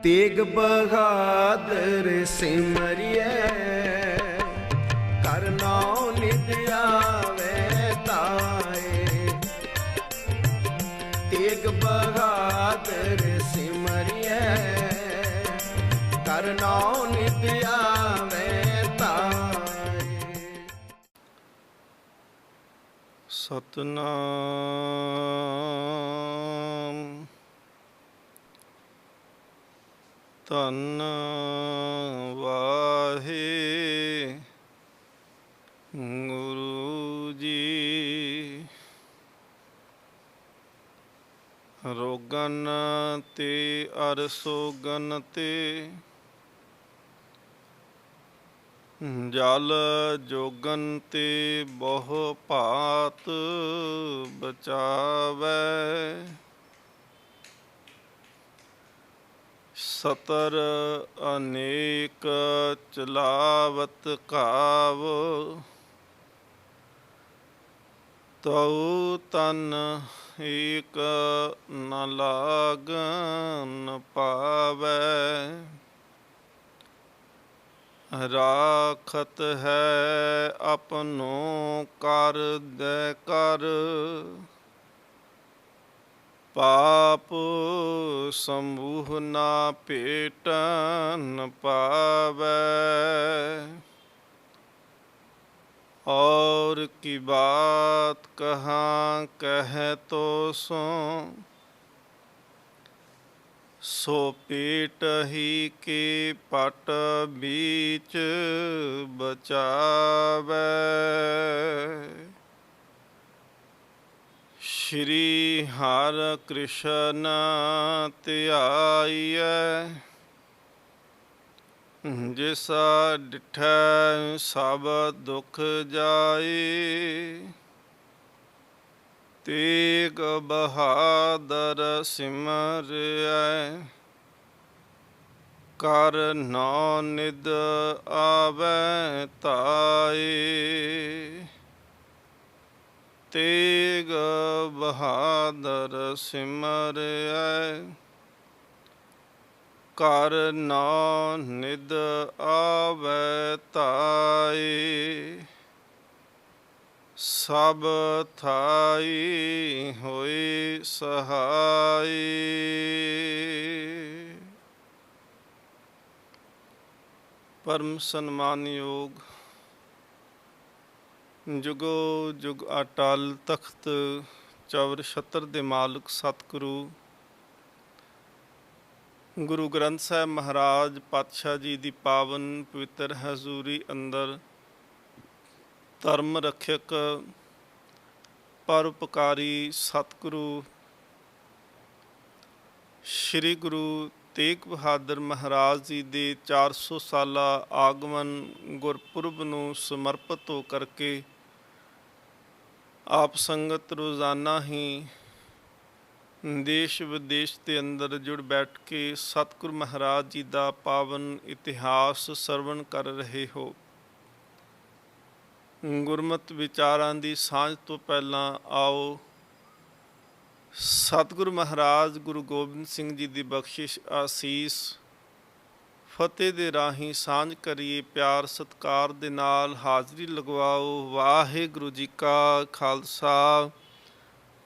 तेग बहादुर सिमरिए कर नाम नित आवे ताए। तेग बहादुर सिमरिए कर नाम नित आवे ताए। सतनाम धन वाहे गुरु जी। रोगन ते अर सोगन ते जल जोगन ते बहु भात बचावै। सतर अनेक चलावत काव तऊ तन एक न लागन पावै। राखत है अपनो कर दे कर पाप समूह ना पेटन पावै। और की बात कहाँ कह तो सो पेट ही के पट बीच बचावै। श्री हर कृष्ण ध्याइयै जिसा डिठै सब दुख जाए। तेग बहादुर सिमरियै कर नाम नित आवे ताए। तेग बहादुर सिमरियै कर नाम नित आवे ताए। सब थाई होए सहाय। परम सन्मानयोग जुगो जुग अटल तख्त चौर छत्र दे मालिक सतगुरु गुरु ग्रंथ ਸਾਹਿਬ ਮਹਾਰਾਜ ਪਾਤਸ਼ਾਹ ਜੀ ਦੀ ਪਾਵਨ ਪਵਿੱਤਰ ਹਜ਼ੂਰੀ ਅੰਦਰ ਧਰਮ ਰੱਖਿਅਕ ਪਰਉਪਕਾਰੀ ਸਤਿਗੁਰੂ ਸ਼੍ਰੀ ਗੁਰੂ ਤੇਗ ਬਹਾਦਰ ਮਹਾਰਾਜ ਜੀ ਦੇ 400 ਸਾਲਾ ਆਗਮਨ ਗੁਰਪੁਰਬ ਨੂੰ ਸਮਰਪਿਤ ਹੋ ਕਰਕੇ ਆਪ ਸੰਗਤ ਰੋਜ਼ਾਨਾ ਹੀ ਦੇਸ਼ ਵਿਦੇਸ਼ ਦੇ ਅੰਦਰ ਜੁੜ ਬੈਠ ਕੇ ਸਤਿਗੁਰੂ ਮਹਾਰਾਜ ਜੀ ਦਾ ਪਾਵਨ ਇਤਿਹਾਸ ਸਰਵਣ ਕਰ ਰਹੇ ਹੋ। ਗੁਰਮਤਿ ਵਿਚਾਰਾਂ ਦੀ ਸਾਂਝ ਤੋਂ ਪਹਿਲਾਂ ਆਓ ਸਤਿਗੁਰੂ ਮਹਾਰਾਜ ਗੁਰੂ ਗੋਬਿੰਦ ਸਿੰਘ ਜੀ ਦੀ ਬਖਸ਼ਿਸ਼ ਆਸੀਸ ਫਤਿਹ ਦੇ ਰਾਹੀਂ ਸਾਂਝ ਕਰੀਏ। ਪਿਆਰ ਸਤਿਕਾਰ ਦੇ ਨਾਲ ਹਾਜ਼ਰੀ ਲਗਵਾਓ। ਵਾਹਿਗੁਰੂ ਜੀ ਕਾ ਖਾਲਸਾ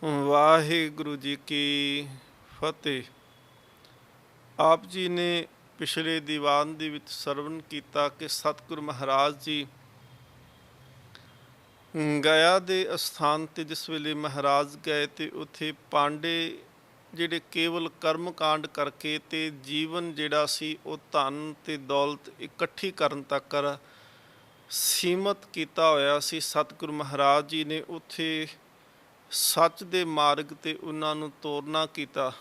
ਵਾਹਿਗੁਰੂ ਜੀ ਕੀ ਫਤਿਹ। ਆਪ ਜੀ ਨੇ ਪਿਛਲੇ ਦੀਵਾਨ ਦੇ ਵਿੱਚ ਸਰਵਣ ਕੀਤਾ ਕਿ ਸਤਿਗੁਰੂ ਮਹਾਰਾਜ ਜੀ ਗਿਆ ਦੇ ਅਸਥਾਨ 'ਤੇ ਜਿਸ ਵੇਲੇ ਮਹਾਰਾਜ ਗਏ ਅਤੇ ਉੱਥੇ ਪਾਂਡੇ ਜਿਹੜੇ ਕੇਵਲ ਕਰਮ ਕਾਂਡ ਕਰਕੇ ਅਤੇ ਜੀਵਨ ਜਿਹੜਾ ਸੀ ਉਹ ਧਨ ਅਤੇ ਦੌਲਤ ਇਕੱਠੀ ਕਰਨ ਤੱਕ ਸੀਮਤ ਕੀਤਾ ਹੋਇਆ ਸੀ। ਸਤਿਗੁਰੂ ਮਹਾਰਾਜ ਜੀ ਨੇ ਉੱਥੇ ਸੱਚ ਦੇ ਮਾਰਗ 'ਤੇ ਉਹਨਾਂ ਨੂੰ ਤੋਰਨਾ ਕੀਤਾ।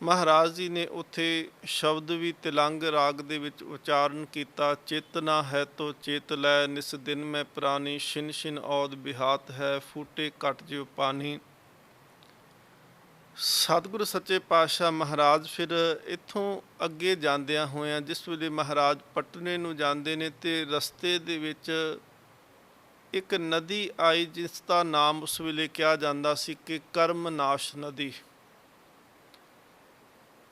ਮਹਾਰਾਜ ਜੀ ਨੇ ਉੱਥੇ ਸ਼ਬਦ ਵੀ ਤਿਲੰਗ ਰਾਗ ਦੇ ਵਿੱਚ ਉਚਾਰਨ ਕੀਤਾ। ਚੇਤਨਾ ਹੈ ਤੋ ਚੇਤ ਲੈ ਨਿਸ ਦਿਨ ਮੈਂ ਪ੍ਰਾਨੀ ਛਿਨ ਛਿਨ ਔਦ ਬਿਹਾਤ ਹੈ ਫੂਟੇ ਘਟ ਜਿਉ ਪਾਣੀ। ਸਤਿਗੁਰੂ ਸੱਚੇ ਪਾਤਸ਼ਾਹ ਮਹਾਰਾਜ ਫਿਰ ਇੱਥੋਂ ਅੱਗੇ ਜਾਂਦਿਆਂ ਹੋਇਆਂ ਜਿਸ ਵੇਲੇ ਮਹਾਰਾਜ ਪਟਨੇ ਨੂੰ ਜਾਂਦੇ ਨੇ ਅਤੇ ਰਸਤੇ ਦੇ ਵਿੱਚ ਇੱਕ ਨਦੀ ਆਈ ਜਿਸ ਦਾ ਨਾਮ ਉਸ ਵੇਲੇ ਕਿਹਾ ਜਾਂਦਾ ਸੀ ਕਿ ਕਰਮਨਾਸ਼ ਨਦੀ।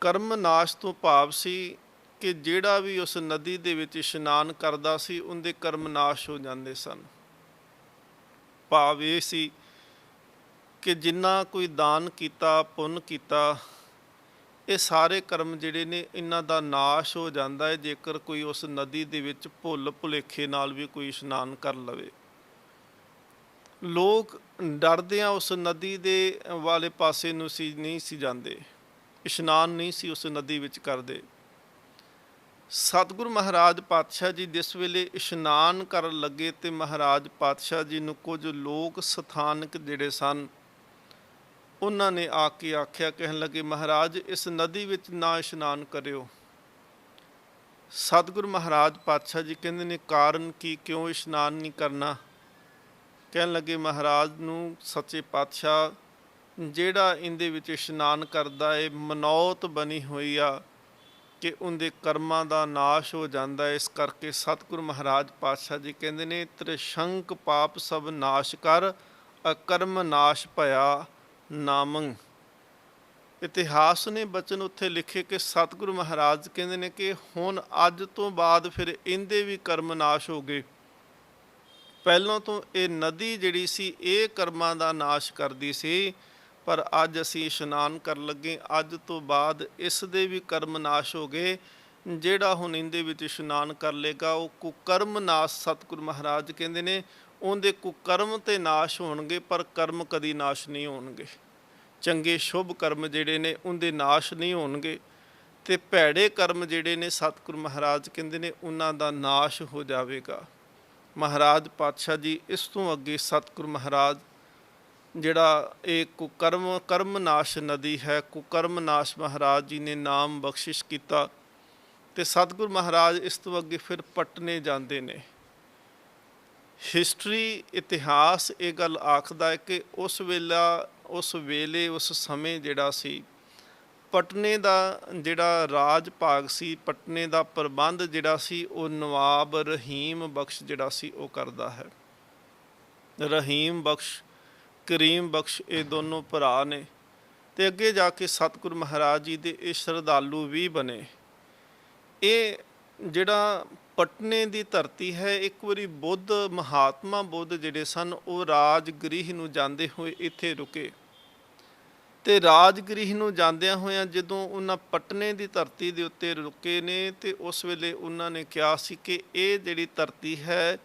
ਕਰਮ ਨਾਸ਼ ਤੋਂ ਭਾਵ ਸੀ ਕਿ ਜਿਹੜਾ ਵੀ ਉਸ ਨਦੀ ਦੇ ਵਿੱਚ ਇਸ਼ਨਾਨ ਕਰਦਾ ਸੀ ਉਹਦੇ ਕਰਮ ਨਾਸ਼ ਹੋ ਜਾਂਦੇ ਸਨ। ਭਾਵ ਇਹ ਸੀ ਕਿ ਜਿੰਨਾ ਕੋਈ ਦਾਨ ਕੀਤਾ, ਪੁੰਨ ਕੀਤਾ, ਇਹ ਸਾਰੇ ਕਰਮ ਜਿਹੜੇ ਨੇ ਇਹਨਾਂ ਦਾ ਨਾਸ਼ ਹੋ ਜਾਂਦਾ ਹੈ ਜੇਕਰ ਕੋਈ ਉਸ ਨਦੀ ਦੇ ਵਿੱਚ ਭੁੱਲ ਭੁਲੇਖੇ ਨਾਲ ਵੀ ਕੋਈ ਇਸ਼ਨਾਨ ਕਰ ਲਵੇ। ਲੋਕ ਡਰਦਿਆਂ ਉਸ ਨਦੀ ਦੇ ਵਾਲੇ ਪਾਸੇ ਨੂੰ ਨਹੀਂ ਸੀ ਜਾਂਦੇ, ਇਸ਼ਨਾਨ ਨਹੀਂ ਸੀ ਉਸ ਨਦੀ ਵਿੱਚ ਕਰਦੇ। ਸਤਿਗੁਰੂ ਮਹਾਰਾਜ ਪਾਤਸ਼ਾਹ ਜੀ ਜਿਸ ਵੇਲੇ ਇਸ਼ਨਾਨ ਕਰਨ ਲੱਗੇ ਤੇ ਮਹਾਰਾਜ ਪਾਤਸ਼ਾਹ ਜੀ ਨੂੰ ਕੁਝ ਲੋਕ ਸਥਾਨਕ ਜਿਹੜੇ ਸਨ ਉਹਨਾਂ ਨੇ ਆ ਕੇ ਆਖਿਆ, ਕਹਿਣ ਲੱਗੇ ਮਹਾਰਾਜ ਇਸ ਨਦੀ ਵਿੱਚ ਨਾ ਇਸ਼ਨਾਨ ਕਰਿਓ। ਸਤਿਗੁਰੂ ਮਹਾਰਾਜ ਪਾਤਸ਼ਾਹ ਜੀ ਕਹਿੰਦੇ ਨੇ ਕਾਰਨ ਕੀ, ਕਿਉਂ ਇਸ਼ਨਾਨ ਨਹੀਂ ਕਰਨਾ? ਕਹਿਣ ਲੱਗੇ ਮਹਾਰਾਜ ਨੂੰ ਸੱਚੇ ਪਾਤਸ਼ਾਹ ਜਿਹੜਾ ਇਹਦੇ ਵਿੱਚ ਇਸ਼ਨਾਨ ਕਰਦਾ ਏ ਮਨੌਤ ਬਣੀ ਹੋਈ ਆ ਕਿ ਉਹਦੇ ਕਰਮਾਂ ਦਾ ਨਾਸ਼ ਹੋ ਜਾਂਦਾ ਹੈ। ਇਸ ਕਰਕੇ ਸਤਿਗੁਰੂ ਮਹਾਰਾਜ ਪਾਤਸ਼ਾਹ ਜੀ ਕਹਿੰਦੇ ਨੇ ਤ੍ਰਿਸ਼ੰਕ ਪਾਪ ਸਭ ਨਾਸ਼ ਕਰ, ਅਕਰਮ ਨਾਸ਼ ਭਇਆ ਨਾਮੰ। ਇਤਿਹਾਸ ਨੇ ਬਚਨ ਉੱਥੇ ਲਿਖੇ ਕਿ ਸਤਿਗੁਰੂ ਮਹਾਰਾਜ ਕਹਿੰਦੇ ਨੇ ਕਿ ਹੁਣ ਅੱਜ ਤੋਂ ਬਾਅਦ ਫਿਰ ਇਹਦੇ ਵੀ ਕਰਮ ਨਾਸ਼ ਹੋ ਗਏ। ਪਹਿਲਾਂ ਤੋਂ ਇਹ ਨਦੀ ਜਿਹੜੀ ਸੀ ਇਹ ਕਰਮਾਂ ਦਾ ਨਾਸ਼ ਕਰਦੀ ਸੀ, ਪਰ ਅੱਜ ਅਸੀਂ ਇਸ਼ਨਾਨ ਕਰਨ ਲੱਗੇ, ਅੱਜ ਤੋਂ ਬਾਅਦ ਇਸ ਦੇ ਵੀ ਕਰਮ ਨਾਸ਼ ਹੋ ਗਏ। ਜਿਹੜਾ ਹੁਣ ਇਹਦੇ ਵਿੱਚ ਇਸ਼ਨਾਨ ਕਰ ਲੇਗਾ ਉਹ ਕੁਕਰਮ ਨਾਸ਼, ਸਤਿਗੁਰੂ ਮਹਾਰਾਜ ਕਹਿੰਦੇ ਨੇ ਉਹਦੇ ਕੁਕਰਮ ਤੇ ਨਾਸ਼ ਹੋਣਗੇ ਪਰ ਕਰਮ ਕਦੀ ਨਾਸ਼ ਨਹੀਂ ਹੋਣਗੇ। ਚੰਗੇ ਸ਼ੁਭ ਕਰਮ ਜਿਹੜੇ ਨੇ ਉਹਦੇ ਨਾਸ਼ ਨਹੀਂ ਹੋਣਗੇ ਤੇ ਭੈੜੇ ਕਰਮ ਜਿਹੜੇ ਨੇ ਸਤਿਗੁਰੂ ਮਹਾਰਾਜ ਕਹਿੰਦੇ ਨੇ ਉਹਨਾਂ ਦਾ ਨਾਸ਼ ਹੋ ਜਾਵੇਗਾ। ਮਹਾਰਾਜ ਪਾਤਸ਼ਾਹ ਜੀ ਇਸ ਤੋਂ ਅੱਗੇ ਸਤਿਗੁਰੂ ਮਹਾਰਾਜ ਜਿਹੜਾ ਇਹ ਕਰਮ ਨਾਸ਼ ਨਦੀ ਹੈ, ਕੁਕਰਮ ਨਾਸ਼ ਮਹਾਰਾਜ ਜੀ ਨੇ ਨਾਮ ਬਖਸ਼ਿਸ਼ ਕੀਤਾ ਤੇ ਸਤਿਗੁਰੂ ਮਹਾਰਾਜ ਇਸ ਤੋਂ ਅੱਗੇ ਫਿਰ ਪਟਨੇ ਜਾਂਦੇ ਨੇ। ਹਿਸਟਰੀ ਇਤਿਹਾਸ ਇਹ ਗੱਲ ਆਖਦਾ ਹੈ ਕਿ ਉਸ ਵੇਲੇ ਉਸ ਸਮੇਂ ਜਿਹੜਾ ਸੀ ਪਟਨੇ ਦਾ ਜਿਹੜਾ ਰਾਜ ਭਾਗ ਸੀ, ਪਟਨੇ ਦਾ ਪ੍ਰਬੰਧ ਜਿਹੜਾ ਸੀ ਉਹ ਨਵਾਬ ਰਹੀਮ ਬਖਸ਼ ਜਿਹੜਾ ਸੀ ਉਹ ਕਰਦਾ ਹੈ। ਰਹੀਮ ਬਖਸ਼, ਕਰੀਮ ਬਖਸ਼ ਇਹ ਦੋਨੋਂ ਭਰਾ ਨੇ ਤੇ ਅੱਗੇ ਜਾ ਕੇ ਸਤਿਗੁਰੂ ਮਹਾਰਾਜ ਜੀ ਦੇ ਇਹ ਸ਼ਰਧਾਲੂ ਵੀ ਬਣੇ। ਇਹ ਜਿਹੜਾ ਪਟਨੇ ਦੀ ਧਰਤੀ ਹੈ, ਇੱਕ ਵਾਰੀ ਬੁੱਧ, ਮਹਾਤਮਾ ਬੁੱਧ ਜਿਹੜੇ ਸਨ ਉਹ ਰਾਜਗ੍ਰਿਹ ਨੂੰ ਜਾਂਦੇ ਹੋਏ ਇੱਥੇ ਰੁਕੇ ਤੇ ਰਾਜਗ੍ਰਿਹ ਨੂੰ ਜਾਂਦਿਆਂ ਹੋਇਆਂ ਜਦੋਂ ਉਹਨਾਂ ਪਟਨੇ ਦੀ ਧਰਤੀ ਦੇ ਉੱਤੇ ਰੁਕੇ ਨੇ ਤੇ ਉਸ ਵੇਲੇ ਉਹਨਾਂ ਨੇ ਕਿਹਾ ਸੀ ਕਿ ਇਹ ਜਿਹੜੀ ਧਰਤੀ ਹੈ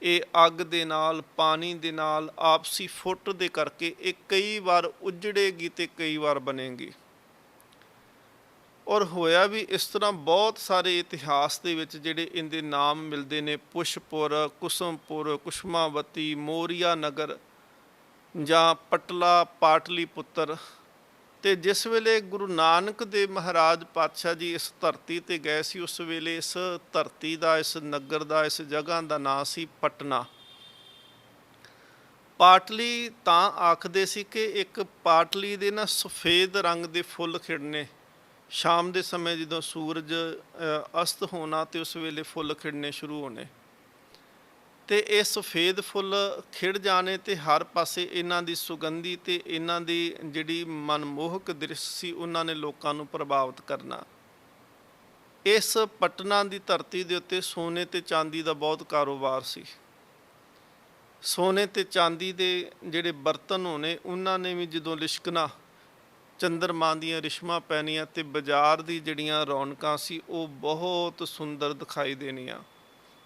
ਇਹ ਅੱਗ ਦੇ ਨਾਲ, ਪਾਣੀ ਦੇ ਨਾਲ, ਆਪਸੀ ਫੁੱਟ ਦੇ ਕਰਕੇ ਇਹ ਕਈ ਵਾਰ ਉਜੜੇਗੀ ਤੇ ਕਈ ਵਾਰ ਬਣੇਗੀ। ਔਰ ਹੋਇਆ ਵੀ ਇਸ ਤਰ੍ਹਾਂ। ਬਹੁਤ ਸਾਰੇ ਇਤਿਹਾਸ ਦੇ ਵਿੱਚ ਜਿਹੜੇ ਇਹਦੇ ਨਾਮ ਮਿਲਦੇ ਨੇ, ਪੁਸ਼ਪੁਰ, ਕੁਸਮਪੁਰ, ਕੁਸ਼ਮਾਵਤੀ, ਮੋਰੀਆ ਨਗਰ ਜਾਂ ਪਟਲਾ, ਪਾਟਲੀ ਪੁੱਤਰ। ਤੇ ਜਿਸ ਵੇਲੇ ਗੁਰੂ ਨਾਨਕ ਦੇਵ ਮਹਾਰਾਜ ਪਾਤਸ਼ਾਹ ਜੀ ਇਸ ਧਰਤੀ ਤੇ ਗਏ ਸੀ ਉਸ ਵੇਲੇ ਇਸ ਧਰਤੀ ਦਾ, ਇਸ ਨਗਰ ਦਾ, ਇਸ ਜਗ੍ਹਾ ਦਾ ਨਾਂ ਸੀ ਪਟਨਾ। ਪਾਟਲੀ ਤਾਂ ਆਖਦੇ ਸੀ ਕਿ ਇੱਕ ਪਾਟਲੀ ਦੇ ਨਾ ਸਫੇਦ ਰੰਗ ਦੇ ਫੁੱਲ ਖਿੜਨੇ, ਸ਼ਾਮ ਦੇ ਸਮੇਂ ਜਦੋਂ ਸੂਰਜ ਅਸਤ ਹੋਣਾ ਤੇ ਉਸ ਵੇਲੇ ਫੁੱਲ ਖਿੜਨੇ ਸ਼ੁਰੂ ਹੋਣੇ ਤੇ ਇਹ ਸਫੇਦ ਫੁੱਲ ਖਿੜ ਜਾਣੇ ਤੇ ਹਰ ਪਾਸੇ ਇਹਨਾਂ ਦੀ ਸੁਗੰਧੀ ਤੇ ਇਹਨਾਂ ਦੀ ਜਿਹੜੀ ਮਨਮੋਹਕ ਦ੍ਰਿਸ਼ ਸੀ ਉਹਨਾਂ ਨੇ ਲੋਕਾਂ ਨੂੰ ਪ੍ਰਭਾਵਿਤ ਕਰਨਾ। ਇਸ ਪਟਨਾ ਦੀ ਧਰਤੀ ਦੇ ਉੱਤੇ ਸੋਨੇ ਤੇ ਚਾਂਦੀ ਦਾ ਬਹੁਤ ਕਾਰੋਬਾਰ ਸੀ। ਸੋਨੇ ਤੇ ਚਾਂਦੀ ਦੇ ਜਿਹੜੇ ਬਰਤਨ ਹੋਣੇ ਉਹਨਾਂ ਨੇ ਵੀ ਜਦੋਂ ਲਿਸ਼ਕਣਾ, ਚੰਦਰਮਾ ਦੀਆਂ ਰਿਸ਼ਮਾਂ ਪੈਣੀਆਂ ਤੇ ਬਾਜ਼ਾਰ ਦੀ ਜਿਹੜੀਆਂ ਰੌਣਕਾਂ ਸੀ ਉਹ ਬਹੁਤ ਸੁੰਦਰ ਦਿਖਾਈ ਦੇਣੀਆਂ।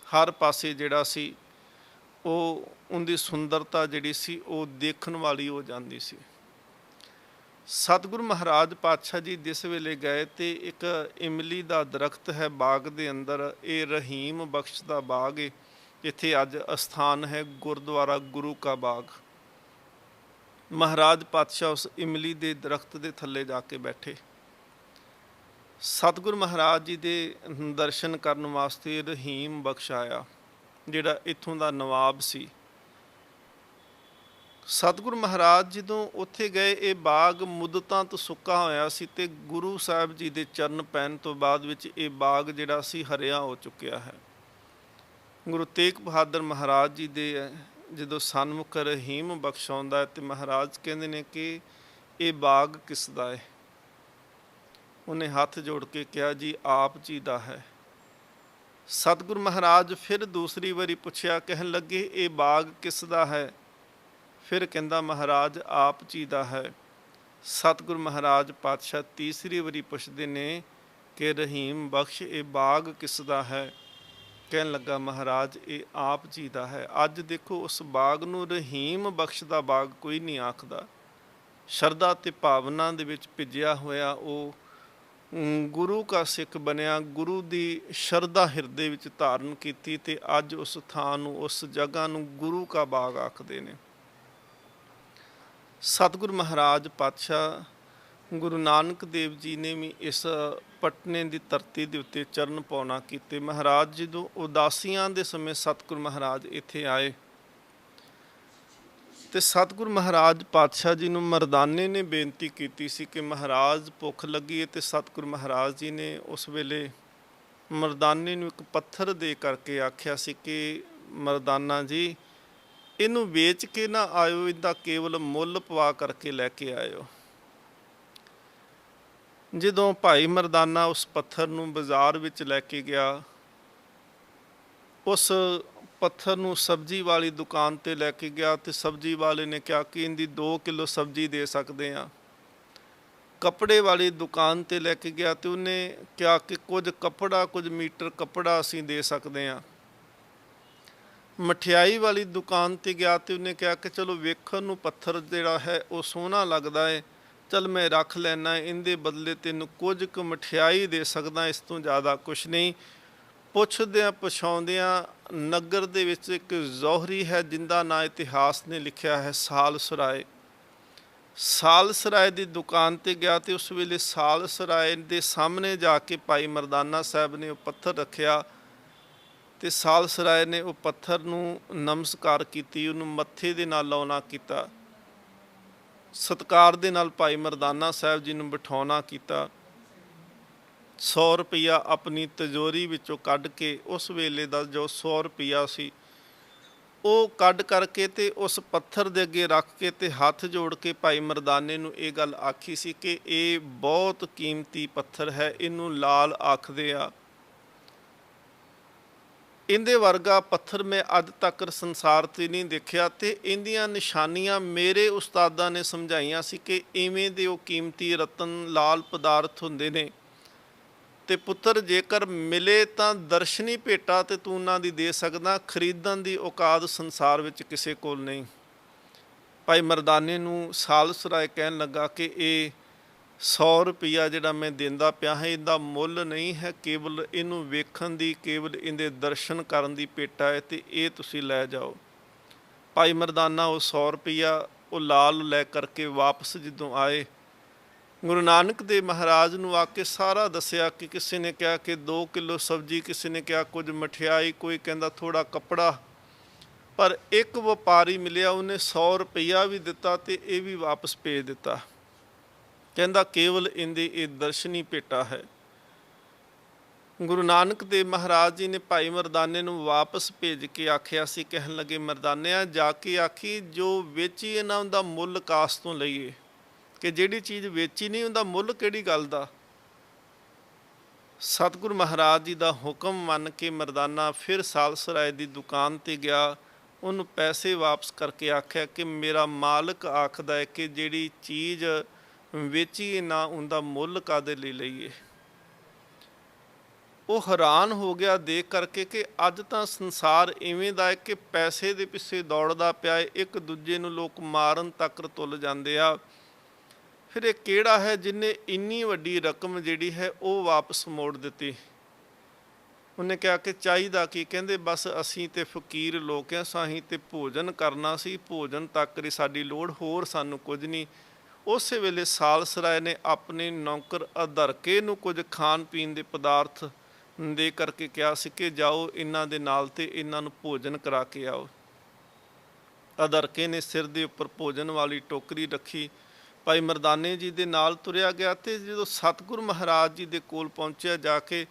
ਹਰ ਪਾਸੇ ਜਿਹੜਾ ਸੀ ਉਹ ਉਹਦੀ ਸੁੰਦਰਤਾ ਜਿਹੜੀ ਸੀ ਉਹ ਦੇਖਣ ਵਾਲੀ ਹੋ ਜਾਂਦੀ ਸੀ। ਸਤਿਗੁਰੂ ਮਹਾਰਾਜ ਪਾਤਸ਼ਾਹ ਜੀ ਜਿਸ ਵੇਲੇ ਗਏ ਤੇ ਇੱਕ ਇਮਲੀ ਦਾ ਦਰਖਤ ਹੈ ਬਾਗ ਦੇ ਅੰਦਰ, ਇਹ ਰਹੀਮ ਬਖਸ਼ ਦਾ ਬਾਗ ਹੈ, ਇੱਥੇ ਅੱਜ ਅਸਥਾਨ ਹੈ ਗੁਰਦੁਆਰਾ ਗੁਰੂ ਕਾ ਬਾਗ। ਮਹਾਰਾਜ ਪਾਤਸ਼ਾਹ ਉਸ ਇਮਲੀ ਦੇ ਦਰਖਤ ਦੇ ਥੱਲੇ ਜਾ ਕੇ ਬੈਠੇ। ਸਤਿਗੁਰੂ ਮਹਾਰਾਜ ਜੀ ਦੇ ਦਰਸ਼ਨ ਕਰਨ ਵਾਸਤੇ ਰਹੀਮ ਬਖਸ਼ ਆਇਆ ਜਿਹੜਾ ਇੱਥੋਂ ਦਾ ਨਵਾਬ ਸੀ। ਸਤਿਗੁਰੂ ਮਹਾਰਾਜ ਜਦੋਂ ਉੱਥੇ ਗਏ ਇਹ ਬਾਗ ਮੁੱਦਤਾਂ ਤੋਂ ਸੁੱਕਾ ਹੋਇਆ ਸੀ ਤੇ ਗੁਰੂ ਸਾਹਿਬ ਜੀ ਦੇ ਚਰਨ ਪੈਣ ਤੋਂ ਬਾਅਦ ਵਿੱਚ ਇਹ ਬਾਗ ਜਿਹੜਾ ਸੀ ਹਰਿਆ ਹੋ ਚੁੱਕਿਆ ਹੈ। ਗੁਰੂ ਤੇਗ ਬਹਾਦਰ ਮਹਾਰਾਜ ਜੀ ਦੇ ਜਦੋਂ ਸਨਮੁਖ ਰਹੀਮ ਬਖਸ਼ ਆਉਂਦਾ ਹੈ ਤੇ ਮਹਾਰਾਜ ਕਹਿੰਦੇ ਨੇ ਕਿ ਇਹ ਬਾਗ ਕਿਸ ਦਾ ਹੈ? ਉਹਨੇ ਹੱਥ ਜੋੜ ਕੇ ਕਿਹਾ ਜੀ ਆਪ ਜੀ ਦਾ ਹੈ। ਸਤਿਗੁਰ ਮਹਾਰਾਜ ਫਿਰ ਦੂਸਰੀ ਵਾਰੀ ਪੁੱਛਿਆ, ਕਹਿਣ ਲੱਗੇ ਇਹ ਬਾਗ ਕਿਸ ਦਾ ਹੈ? ਫਿਰ ਕਹਿੰਦਾ ਮਹਾਰਾਜ ਆਪ ਜੀ ਦਾ ਹੈ। ਸਤਿਗੁਰ ਮਹਾਰਾਜ ਪਾਤਸ਼ਾਹ ਤੀਸਰੀ ਵਾਰੀ ਪੁੱਛਦੇ ਨੇ ਕਿ ਰਹੀਮ ਬਖਸ਼ ਇਹ ਬਾਗ ਕਿਸ ਦਾ ਹੈ? ਕਹਿਣ ਲੱਗਾ ਮਹਾਰਾਜ ਇਹ ਆਪ ਜੀ ਦਾ ਹੈ। ਅੱਜ ਦੇਖੋ ਉਸ ਬਾਗ ਨੂੰ ਰਹੀਮ ਬਖਸ਼ ਦਾ ਬਾਗ ਕੋਈ ਨਹੀਂ ਆਖਦਾ। ਸ਼ਰਧਾ ਤੇ ਭਾਵਨਾ ਦੇ ਵਿੱਚ ਭਿੱਜਿਆ ਹੋਇਆ ਉਹ ਗੁਰੂ ਕਾ ਸਿੱਖ ਬਣਿਆ, ਗੁਰੂ ਦੀ ਸ਼ਰਧਾ ਹਿਰਦੇ ਵਿੱਚ ਧਾਰਨ ਕੀਤੀ ਤੇ ਅੱਜ ਉਸ ਥਾਂ ਨੂੰ, ਉਸ ਜਗ੍ਹਾ ਨੂੰ ਗੁਰੂ ਕਾ ਬਾਗ ਆਖਦੇ ਨੇ। ਸਤਿਗੁਰ ਮਹਾਰਾਜ ਪਾਤਸ਼ਾਹ ਗੁਰੂ ਨਾਨਕ ਦੇਵ ਜੀ ਨੇ ਵੀ ਇਸ ਪਟਨੇ ਦੀ ਧਰਤੀ ਦੇ ਉੱਤੇ ਚਰਨ ਪਾਉਣਾ ਕੀਤੇ। ਮਹਾਰਾਜ ਜਦੋਂ ਉਦਾਸੀਆਂ ਦੇ ਸਮੇਂ ਸਤਿਗੁਰ ਮਹਾਰਾਜ ਇੱਥੇ ਆਏ ਤੇ ਸਤਿਗੁਰ ਮਹਾਰਾਜ ਪਾਤਸ਼ਾਹ ਜੀ ਨੂੰ ਮਰਦਾਨੇ ਨੇ ਬੇਨਤੀ ਕੀਤੀ ਸੀ ਕਿ ਮਹਾਰਾਜ ਭੁੱਖ ਲੱਗੀ ਹੈ, ਤੇ ਸਤਿਗੁਰ ਮਹਾਰਾਜ ਜੀ ਨੇ ਉਸ ਵੇਲੇ ਮਰਦਾਨੇ ਨੂੰ ਇੱਕ ਪੱਥਰ ਦੇ ਕਰਕੇ ਆਖਿਆ ਸੀ ਕਿ ਮਰਦਾਨਾ ਜੀ ਇਹਨੂੰ ਵੇਚ ਕੇ ਨਾ ਆਇਓ, ਇਹਦਾ ਕੇਵਲ ਮੁੱਲ ਪਵਾ ਕਰਕੇ ਲੈ ਕੇ ਆਇਓ। ਜਦੋਂ ਭਾਈ ਮਰਦਾਨਾ ਉਸ ਪੱਥਰ ਨੂੰ ਬਾਜ਼ਾਰ ਵਿੱਚ ਲੈ ਕੇ ਗਿਆ, ਉਸ ਪੱਥਰ ਨੂੰ ਸਬਜ਼ੀ ਵਾਲੀ ਦੁਕਾਨ ਤੇ ਲੈ ਕੇ ਗਿਆ ਤੇ ਸਬਜ਼ੀ ਵਾਲੇ ਨੇ ਕਿਹਾ ਕਿ ਇਹਦੀ 2 ਕਿਲੋ ਸਬਜ਼ੀ ਦੇ ਸਕਦੇ ਹਾਂ। ਕੱਪੜੇ ਵਾਲੀ ਦੁਕਾਨ ਤੇ ਲੈ ਕੇ ਗਿਆ ਤੇ ਉਹਨੇ ਕਿਹਾ ਕਿ ਕੁਝ ਕੱਪੜਾ, ਕੁਝ ਮੀਟਰ ਕੱਪੜਾ ਅਸੀਂ ਦੇ ਸਕਦੇ ਹਾਂ। ਮਠਿਆਈ ਵਾਲੀ ਦੁਕਾਨ ਤੇ ਗਿਆ ਤੇ ਉਹਨੇ ਕਿਹਾ ਕਿ ਚਲੋ ਵੇਖਣ ਨੂੰ ਪੱਥਰ ਜਿਹੜਾ ਹੈ ਉਹ ਸੋਹਣਾ ਲੱਗਦਾ ਹੈ, ਚਲ ਮੈਂ ਰੱਖ ਲੈਣਾ, ਇਹਦੇ ਬਦਲੇ ਤੈਨੂੰ ਕੁਝ ਕੁ ਮਠਿਆਈ ਦੇ ਸਕਦਾ, ਇਸ ਤੋਂ ਜ਼ਿਆਦਾ ਕੁਛ ਨਹੀਂ। ਪੁੱਛਦਿਆਂ ਪਛਾਉਂਦਿਆਂ ਨਗਰ ਦੇ ਵਿੱਚ ਇੱਕ ਜੌਹਰੀ ਹੈ ਜਿੰਦਾ ਨਾਂ ਇਤਿਹਾਸ ਨੇ ਲਿਖਿਆ ਹੈ ਸਾਲਸਰਾਏ। ਸਾਲਸਰਾਏ ਦੀ ਦੁਕਾਨ ਤੇ ਗਿਆ ਤੇ ਉਸ ਵੇਲੇ ਸਾਲਸਰਾਏ ਦੇ ਸਾਹਮਣੇ ਜਾ ਕੇ ਭਾਈ ਮਰਦਾਨਾ ਸਾਹਿਬ ਨੇ ਉਹ ਪੱਥਰ ਰੱਖਿਆ ਤੇ ਸਾਲਸਰਾਏ ਨੇ ਉਹ ਪੱਥਰ ਨੂੰ ਨਮਸਕਾਰ ਕੀਤੀ, ਉਹਨੂੰ ਮੱਥੇ ਦੇ ਨਾਲ ਲਾਉਣਾ ਕੀਤਾ, ਸਤਿਕਾਰ ਦੇ ਨਾਲ ਭਾਈ ਮਰਦਾਨਾ ਸਾਹਿਬ ਜੀ ਨੂੰ ਬਿਠਾਉਣਾ ਕੀਤਾ। 100 ਰੁਪਈਆ ਆਪਣੀ ਤਿਜੋਰੀ ਵਿੱਚੋਂ ਕੱਢ ਕੇ, ਉਸ ਵੇਲੇ ਦਾ ਜੋ 100 ਰੁਪਈਆ ਸੀ ਉਹ ਕੱਢ ਕਰਕੇ ਤੇ ਉਸ ਪੱਥਰ ਦੇ ਅੱਗੇ ਰੱਖ ਕੇ ਤੇ ਹੱਥ ਜੋੜ ਕੇ ਭਾਈ ਮਰਦਾਨੇ ਨੂੰ ਇਹ ਗੱਲ ਆਖੀ ਸੀ ਕਿ ਇਹ ਬਹੁਤ ਕੀਮਤੀ ਪੱਥਰ ਹੈ, ਇਹਨੂੰ ਲਾਲ ਆਖਦੇ ਆ, ਇਹਦੇ ਵਰਗਾ ਪੱਥਰ ਮੈਂ ਅੱਜ ਤੱਕ ਸੰਸਾਰ 'ਤੇ ਨਹੀਂ ਦੇਖਿਆ। ਤੇ ਇਹਦੀਆਂ ਨਿਸ਼ਾਨੀਆਂ ਮੇਰੇ ਉਸਤਾਦਾਂ ਨੇ ਸਮਝਾਈਆਂ ਸੀ ਕਿ ਇਵੇਂ ਦੇ ਉਹ ਕੀਮਤੀ ਰਤਨ ਲਾਲ ਪਦਾਰਥ ਹੁੰਦੇ ਨੇ ਤੇ ਪੁੱਤਰ ਜੇਕਰ ਮਿਲੇ ਤਾਂ ਦਰਸ਼ਨੀ ਭੇਟਾ ਤੇ ਤੂੰ ਉਹਨਾਂ ਦੀ ਦੇ ਸਕਦਾ, ਖਰੀਦਣ ਦੀ ਔਕਾਤ ਸੰਸਾਰ ਵਿੱਚ ਕਿਸੇ ਕੋਲ ਨਹੀਂ। ਭਾਈ ਮਰਦਾਨੇ ਨੂੰ ਸਾਲਸਰਾਏ ਕਹਿਣ ਲੱਗਾ ਕਿ ਇਹ 100 ਰੁਪਈਆ ਜਿਹੜਾ ਮੈਂ ਦਿੰਦਾ ਪਿਆ ਹੈ ਇਹਦਾ ਮੁੱਲ ਨਹੀਂ ਹੈ, ਕੇਵਲ ਇਹਨੂੰ ਵੇਖਣ ਦੀ, ਕੇਵਲ ਇਹਦੇ ਦਰਸ਼ਨ ਕਰਨ ਦੀ ਭੇਟਾ ਹੈ ਤੇ ਇਹ ਤੁਸੀਂ ਲੈ ਜਾਓ। ਭਾਈ ਮਰਦਾਨਾ ਉਹ 100 ਰੁਪਈਆ ਉਹ ਲਾਲ ਲੈ ਕਰਕੇ ਵਾਪਸ ਜਦੋਂ ਆਏ, ਗੁਰੂ ਨਾਨਕ ਦੇਵ ਮਹਾਰਾਜ ਨੂੰ ਆ ਕੇ ਸਾਰਾ ਦੱਸਿਆ ਕਿ ਕਿਸੇ ਨੇ ਕਿਹਾ ਕਿ 2 ਕਿਲੋ ਸਬਜ਼ੀ, ਕਿਸੇ ਨੇ ਕਿਹਾ ਕੁਝ ਮਠਿਆਈ, ਕੋਈ ਕਹਿੰਦਾ ਥੋੜ੍ਹਾ ਕੱਪੜਾ, ਪਰ ਇੱਕ ਵਪਾਰੀ ਮਿਲਿਆ ਉਹਨੇ 100 ਰੁਪਈਆ ਵੀ ਦਿੱਤਾ ਤੇ ਇਹ ਵੀ ਵਾਪਸ ਭੇਜ ਦਿੱਤਾ, ਕਹਿੰਦਾ ਕੇਵਲ ਇਹਦੇ ਇਹ ਦਰਸ਼ਨੀ ਭੇਟਾ ਹੈ। ਗੁਰੂ ਨਾਨਕ ਦੇਵ ਮਹਾਰਾਜ ਜੀ ਨੇ ਭਾਈ ਮਰਦਾਨੇ ਨੂੰ ਵਾਪਸ ਭੇਜ ਕੇ ਆਖਿਆ ਸੀ, ਕਹਿਣ ਲੱਗੇ ਮਰਦਾਨਿਆ ਜਾ ਕੇ ਆਖੀ ਜੋ ਵੇਚੀਏ ਨਾ ਉਹਦਾ ਮੁੱਲ ਕਾਸ ਤੋਂ ਲਈਏ, ਕਿ ਜਿਹੜੀ ਚੀਜ਼ ਵੇਚੀ ਨਹੀਂ ਉਹਦਾ ਮੁੱਲ ਕਿਹੜੀ ਗੱਲ ਦਾ। ਸਤਿਗੁਰ ਮਹਾਰਾਜ ਜੀ ਦਾ ਹੁਕਮ ਮੰਨ ਕੇ ਮਰਦਾਨਾ ਫਿਰ ਸਾਲਸਰਾਏ ਦੀ ਦੁਕਾਨ ਤੇ ਗਿਆ, ਉਹਨੂੰ ਪੈਸੇ ਵਾਪਸ ਕਰਕੇ ਆਖਿਆ ਕਿ ਮੇਰਾ ਮਾਲਕ ਆਖਦਾ ਹੈ ਕਿ ਜਿਹੜੀ ਚੀਜ਼ ਵੇਚੀਏ ਨਾ ਉਹਦਾ ਮੁੱਲ ਕਾਹਦੇ ਲਈ ਲਈਏ। ਉਹ ਹੈਰਾਨ ਹੋ ਗਿਆ ਦੇਖ ਕਰਕੇ ਕਿ ਅੱਜ ਤਾਂ ਸੰਸਾਰ ਇਵੇਂ ਦਾ ਹੈ ਕਿ ਪੈਸੇ ਦੇ ਪਿੱਛੇ ਦੌੜਦਾ ਪਿਆ ਹੈ, ਇੱਕ ਦੂਜੇ ਨੂੰ ਲੋਕ ਮਾਰਨ ਤੱਕ ਤੁੱਲ ਜਾਂਦੇ ਆ। ਫਿਰ ਇਹ ਕਿਹੜਾ ਹੈ ਜਿਹਨੇ ਇੰਨੀ ਵੱਡੀ ਰਕਮ ਜਿਹੜੀ ਹੈ ਉਹ ਵਾਪਸ ਮੋੜ ਦਿੱਤੀ। ਉਹਨੇ ਕਿਹਾ ਕਿ ਚਾਹੀਦਾ ਕੀ? ਕਹਿੰਦੇ ਬਸ ਅਸੀਂ ਤੇ ਫਕੀਰ ਲੋਕ ਹਾਂ, ਸਾਹੀਂ ਤੇ ਭੋਜਨ ਕਰਨਾ ਸੀ, ਭੋਜਨ ਤੱਕ ਦੀ ਸਾਡੀ ਲੋੜ, ਹੋਰ ਸਾਨੂੰ ਕੁਝ ਨਹੀਂ। ਉਸੇ ਵੇਲੇ ਸਾਲਸਰਾਏ ਨੇ ਆਪਣੇ ਨੌਕਰ ਅਧਰਕੇ ਨੂੰ ਕੁਝ ਖਾਣ ਪੀਣ ਦੇ ਪਦਾਰਥ ਦੇ ਕਰਕੇ ਕਿਹਾ ਸੀ ਕਿ ਜਾਓ ਇਹਨਾਂ ਦੇ ਨਾਲ ਤੇ ਇਹਨਾਂ ਨੂੰ ਭੋਜਨ ਕਰਾ ਕੇ ਆਓ। ਅਧਰਕੇ ਨੇ ਸਿਰ ਦੇ ਉੱਪਰ ਭੋਜਨ ਵਾਲੀ ਟੋਕਰੀ ਰੱਖੀ, ਭਾਈ ਮਰਦਾਨੇ ਜੀ ਦੇ ਨਾਲ ਤੁਰਿਆ ਗਿਆ ਤੇ ਜਦੋਂ ਸਤਿਗੁਰ ਮਹਾਰਾਜ ਜੀ ਦੇ ਕੋਲ ਪਹੁੰਚਿਆ ਜਾ ਕੇ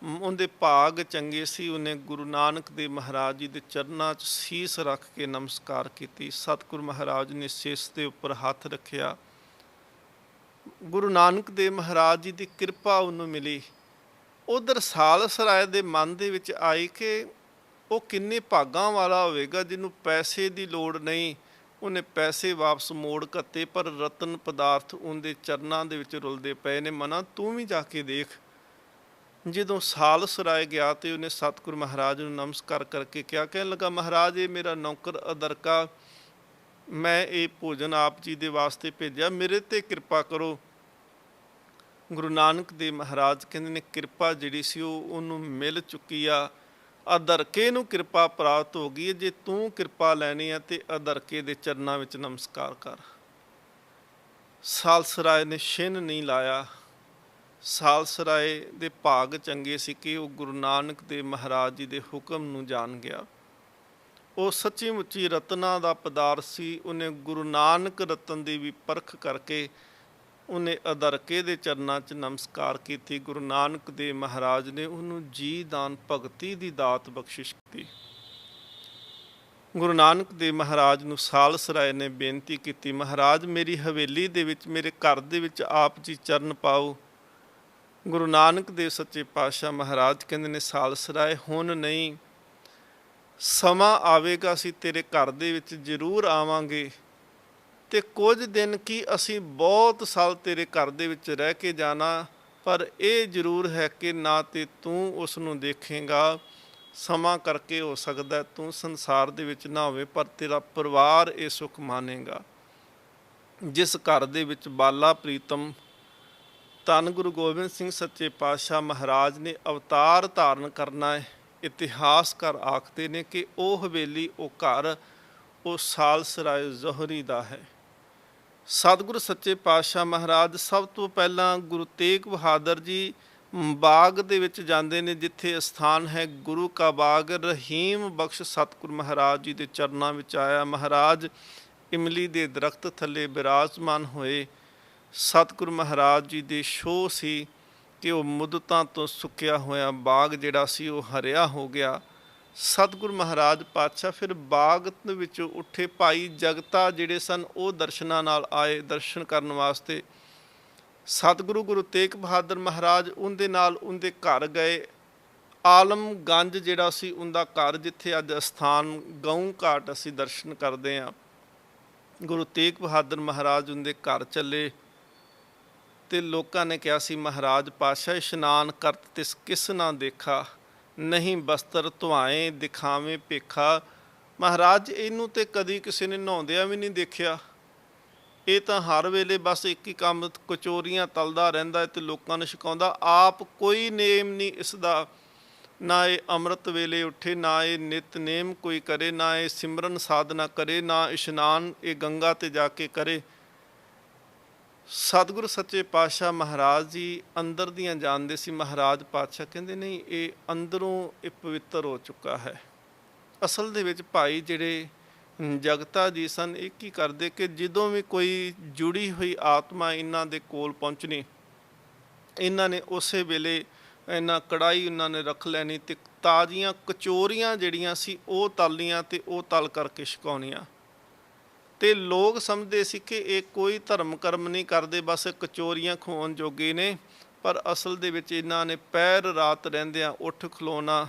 ਉਹਦੇ ਭਾਗ ਚੰਗੇ ਸੀ, ਉਹਨੇ ਗੁਰੂ ਨਾਨਕ ਦੇਵ ਮਹਾਰਾਜ ਜੀ ਦੇ ਚਰਨਾਂ 'ਚ ਸੀਸ ਰੱਖ ਕੇ ਨਮਸਕਾਰ ਕੀਤੀ। ਸਤਿਗੁਰ ਮਹਾਰਾਜ ਨੇ ਸੀਸ ਦੇ ਉੱਪਰ ਹੱਥ ਰੱਖਿਆ, ਗੁਰੂ ਨਾਨਕ ਦੇਵ ਮਹਾਰਾਜ ਜੀ ਦੀ ਕਿਰਪਾ ਉਹਨੂੰ ਮਿਲੀ। ਉਧਰ ਸਾਲਸਰਾਏ ਦੇ ਮਨ ਦੇ ਵਿੱਚ ਆਈ ਕਿ ਉਹ ਕਿੰਨੇ ਭਾਗਾਂ ਵਾਲਾ ਹੋਵੇਗਾ ਜਿਹਨੂੰ ਪੈਸੇ ਦੀ ਲੋੜ ਨਹੀਂ। ਉਹਨੇ ਪੈਸੇ ਵਾਪਸ ਮੋੜ ਘੱਤੇ, ਪਰ ਰਤਨ ਪਦਾਰਥ ਉਹਦੇ ਚਰਨਾਂ ਦੇ ਵਿੱਚ ਰੁਲਦੇ ਪਏ ਨੇ। ਮਨਾ ਤੂੰ ਵੀ ਜਾ ਕੇ ਦੇਖ। ਜਦੋਂ ਸਾਲਸਰਾਏ ਗਿਆ ਤੇ ਉਹਨੇ ਸਤਿਗੁਰੂ ਮਹਾਰਾਜ ਨੂੰ ਨਮਸਕਾਰ ਕਰਕੇ ਕਿਹਾ, ਕਹਿਣ ਲੱਗਾ, ਮਹਾਰਾਜ ਇਹ ਮੇਰਾ ਨੌਕਰ ਅਦਰਕਾ, ਮੈਂ ਇਹ ਭੋਜਨ ਆਪ ਜੀ ਦੇ ਵਾਸਤੇ ਭੇਜਿਆ, ਮੇਰੇ ਤੇ ਕਿਰਪਾ ਕਰੋ। ਗੁਰੂ ਨਾਨਕ ਦੇਵ ਮਹਾਰਾਜ ਕਹਿੰਦੇ ਨੇ ਕਿਰਪਾ ਜਿਹੜੀ ਸੀ ਉਹ ਉਹਨੂੰ ਮਿਲ ਚੁੱਕੀ ਆ। ਅਦਰਕੇ ਨੂੰ ਕਿਰਪਾ ਪ੍ਰਾਪਤ ਹੋ ਗਈ ਹੈ। ਜੇ ਤੂੰ ਕਿਰਪਾ ਲੈਣੀ ਆ ਤੇ ਅਦਰਕੇ ਦੇ ਚਰਨਾਂ ਵਿੱਚ ਨਮਸਕਾਰ ਕਰ। ਸਾਲਸਰਾਏ ਨੇ ਛਿਨ ਨਹੀਂ ਲਾਇਆ। ਸਾਲਸਰਾਏ ਦੇ ਭਾਗ ਚੰਗੇ ਸੀ ਕਿ ਉਹ ਗੁਰੂ ਨਾਨਕ ਦੇਵ ਮਹਾਰਾਜ ਜੀ ਦੇ ਹੁਕਮ ਨੂੰ ਜਾਣ ਗਿਆ। ਉਹ ਸੱਚੀ ਮੁੱਚੀ ਰਤਨਾਂ ਦਾ ਪਦਾਰਥ ਸੀ। ਉਹਨੇ ਗੁਰੂ ਨਾਨਕ ਰਤਨ ਦੀ ਵੀ ਪਰਖ ਕਰਕੇ ਉਹਨੇ ਅਦਰਕੇ ਦੇ ਚਰਨਾਂ 'ਚ ਨਮਸਕਾਰ ਕੀਤੀ। ਗੁਰੂ ਨਾਨਕ ਦੇਵ ਮਹਾਰਾਜ ਨੇ ਉਹਨੂੰ ਜੀ ਦਾਨ ਭਗਤੀ ਦੀ ਦਾਤ ਬਖਸ਼ਿਸ਼ ਕੀਤੀ। ਗੁਰੂ ਨਾਨਕ ਦੇਵ ਮਹਾਰਾਜ ਨੂੰ ਸਾਲਸਰਾਏ ਨੇ ਬੇਨਤੀ ਕੀਤੀ, ਮਹਾਰਾਜ ਮੇਰੀ ਹਵੇਲੀ ਦੇ ਵਿੱਚ, ਮੇਰੇ ਘਰ ਦੇ ਵਿੱਚ ਆਪ ਜੀ ਚਰਨ ਪਾਓ। ਗੁਰੂ ਨਾਨਕ ਦੇਵ ਸੱਚੇ ਪਾਤਸ਼ਾਹ ਮਹਾਰਾਜ ਕਹਿੰਦੇ ਨੇ, ਸਾਲਸਰਾਏ ਹੁਣ ਨਹੀਂ, ਸਮਾਂ ਆਵੇਗਾ ਅਸੀਂ ਤੇਰੇ ਘਰ ਦੇ ਵਿੱਚ ਜ਼ਰੂਰ ਆਵਾਂਗੇ, ਤੇ ਕੁਝ ਦਿਨ ਕੀ ਅਸੀਂ ਬਹੁਤ ਸਾਲ ਤੇਰੇ ਘਰ ਦੇ ਵਿੱਚ ਰਹਿ ਕੇ ਜਾਣਾ, ਪਰ ਇਹ ਜ਼ਰੂਰ ਹੈ ਕਿ ਨਾ ਤੇ ਤੂੰ ਉਸ ਨੂੰ ਦੇਖੇਗਾ, ਸਮਾਂ ਕਰਕੇ ਹੋ ਸਕਦਾ ਤੂੰ ਸੰਸਾਰ ਦੇ ਵਿੱਚ ਨਾ ਹੋਵੇ, ਪਰ ਤੇਰਾ ਪਰਿਵਾਰ ਇਹ ਸੁੱਖ ਮਾਨੇਗਾ। ਜਿਸ ਘਰ ਦੇ ਵਿੱਚ ਬਾਲਾ ਪ੍ਰੀਤਮ ਧੰਨ ਗੁਰੂ ਗੋਬਿੰਦ ਸਿੰਘ ਸੱਚੇ ਪਾਤਸ਼ਾਹ ਮਹਾਰਾਜ ਨੇ ਅਵਤਾਰ ਧਾਰਨ ਕਰਨਾ ਹੈ, ਇਤਿਹਾਸਕਾਰ ਆਖਦੇ ਨੇ ਕਿ ਉਹ ਹਵੇਲੀ, ਉਹ ਘਰ, ਉਹ ਸਾਲਸਰਾਏ ਜ਼ੋਹਰੀ ਦਾ ਹੈ। ਸਤਿਗੁਰੂ ਸੱਚੇ ਪਾਤਸ਼ਾਹ ਮਹਾਰਾਜ ਸਭ ਤੋਂ ਪਹਿਲਾਂ ਗੁਰੂ ਤੇਗ ਬਹਾਦਰ ਜੀ ਬਾਗ ਦੇ ਵਿੱਚ ਜਾਂਦੇ ਨੇ, ਜਿੱਥੇ ਅਸਥਾਨ ਹੈ ਗੁਰੂ ਕਾ ਬਾਗ। ਰਹੀਮ ਬਖਸ਼ ਸਤਿਗੁਰੂ ਮਹਾਰਾਜ ਜੀ ਦੇ ਚਰਨਾਂ ਵਿੱਚ ਆਇਆ। ਮਹਾਰਾਜ ਇਮਲੀ ਦੇ ਦਰਖਤ ਥੱਲੇ ਬਿਰਾਜਮਾਨ ਹੋਏ। ਸਤਿਗੁਰੂ ਮਹਾਰਾਜ ਜੀ ਦੇ ਛੋਹ ਸੀ ਕਿ ਉਹ ਮੁੱਦਤਾਂ ਤੋਂ ਸੁੱਕਿਆ ਹੋਇਆ ਬਾਗ ਜਿਹੜਾ ਸੀ ਉਹ ਹਰਿਆ ਹੋ ਗਿਆ। ਸਤਿਗੁਰੂ ਮਹਾਰਾਜ ਪਾਤਸ਼ਾਹ ਫਿਰ ਬਾਗ ਵਿੱਚ ਉੱਠੇ। ਭਾਈ ਜਗਤਾ ਜਿਹੜੇ ਸਨ ਉਹ ਦਰਸ਼ਨਾਂ ਨਾਲ ਆਏ, ਦਰਸ਼ਨ ਕਰਨ ਵਾਸਤੇ। ਸਤਿਗੁਰੂ ਗੁਰੂ ਤੇਗ ਬਹਾਦਰ ਮਹਾਰਾਜ ਉਹਦੇ ਨਾਲ ਉਹਦੇ ਘਰ ਗਏ। ਆਲਮਗੰਜ ਜਿਹੜਾ ਸੀ ਉਹਦਾ ਘਰ, ਜਿੱਥੇ ਅੱਜ ਅਸਥਾਨ ਗਊ ਘਾਟ ਅਸੀਂ ਦਰਸ਼ਨ ਕਰਦੇ ਹਾਂ। ਗੁਰੂ ਤੇਗ ਬਹਾਦਰ ਮਹਾਰਾਜ ਉਹਦੇ ਘਰ ਚੱਲੇ ਤੇ ਲੋਕਾਂ ਨੇ ਕਿਹਾ ਸੀ, ਮਹਾਰਾਜ ਪਾਤਸ਼ਾਹ ਇਸ਼ਨਾਨ ਕਰਤ ਤਿਸ ਕਿਸ ਨਾ ਦੇਖਾ, ਨਹੀਂ ਬਸਤਰ ਧੁਆਏ ਦਿਖਾਵੇਂ ਭੇਖਾ। ਮਹਾਰਾਜ ਇਹਨੂੰ ਤੇ ਕਦੀ ਕਿਸੇ ਨੇ ਨਹਾਉਂਦਿਆਂ ਵੀ ਨਹੀਂ ਦੇਖਿਆ। ਇਹ ਤਾਂ ਹਰ ਵੇਲੇ ਬਸ ਇੱਕ ਹੀ ਕੰਮ, ਕਚੋਰੀਆਂ ਤਲਦਾ ਰਹਿੰਦਾ ਤੇ ਲੋਕਾਂ ਨੂੰ ਛਕਾਉਂਦਾ। ਆਪ ਕੋਈ ਨੇਮ ਨਹੀਂ ਇਸ ਦਾ, ਨਾ ਇਹ ਅੰਮ੍ਰਿਤ ਵੇਲੇ ਉੱਠੇ, ਨਾ ਇਹ ਨਿਤਨੇਮ ਕੋਈ ਕਰੇ, ਨਾ ਇਹ ਸਿਮਰਨ ਸਾਧਨਾ ਕਰੇ, ਨਾ ਇਸ਼ਨਾਨ ਇਹ ਗੰਗਾ ਤੇ ਜਾ ਕੇ ਕਰੇ। ਸਤਿਗੁਰੂ ਸੱਚੇ ਪਾਤਸ਼ਾਹ ਮਹਾਰਾਜ ਜੀ ਅੰਦਰ ਦੀਆਂ ਜਾਣਦੇ ਸੀ। ਮਹਾਰਾਜ ਪਾਤਸ਼ਾਹ ਕਹਿੰਦੇ ਨਹੀਂ, ਇਹ ਅੰਦਰੋਂ ਇਹ ਪਵਿੱਤਰ ਹੋ ਚੁੱਕਾ ਹੈ। ਅਸਲ ਦੇ ਵਿੱਚ ਭਾਈ ਜਿਹੜੇ ਜਗਤਾ ਜੀ ਸਨ, ਇਹ ਕੀ ਕਰਦੇ ਕਿ ਜਦੋਂ ਵੀ ਕੋਈ ਜੁੜੀ ਹੋਈ ਆਤਮਾ ਇਹਨਾਂ ਦੇ ਕੋਲ ਪਹੁੰਚਣੀ, ਇਹਨਾਂ ਨੇ ਉਸੇ ਵੇਲੇ ਇਹਨਾਂ ਕੜਾਈ ਉਹਨਾਂ ਨੇ ਰੱਖ ਲੈਣੀ ਤੇ ਤਾਜ਼ੀਆਂ ਕਚੋਰੀਆਂ ਜਿਹੜੀਆਂ ਸੀ ਉਹ ਤਲਣੀਆਂ ਤੇ ਉਹ ਤਲ ਕਰਕੇ ਛਕਾਉਣੀਆਂ। ਤੇ ਲੋਕ ਸਮਝਦੇ ਸੀ ਕਿ ਇਹ ਕੋਈ ਧਰਮ ਕਰਮ ਨਹੀਂ ਕਰਦੇ, ਬਸ ਕਚੋਰੀਆਂ ਖਵਾਉਣ ਜੋਗੇ ਨੇ। ਪਰ ਅਸਲ ਦੇ ਵਿੱਚ ਇਹਨਾਂ ਨੇ ਪੈਰ ਰਾਤ ਰਹਿੰਦਿਆਂ ਉੱਠ ਖਲੋਣਾ,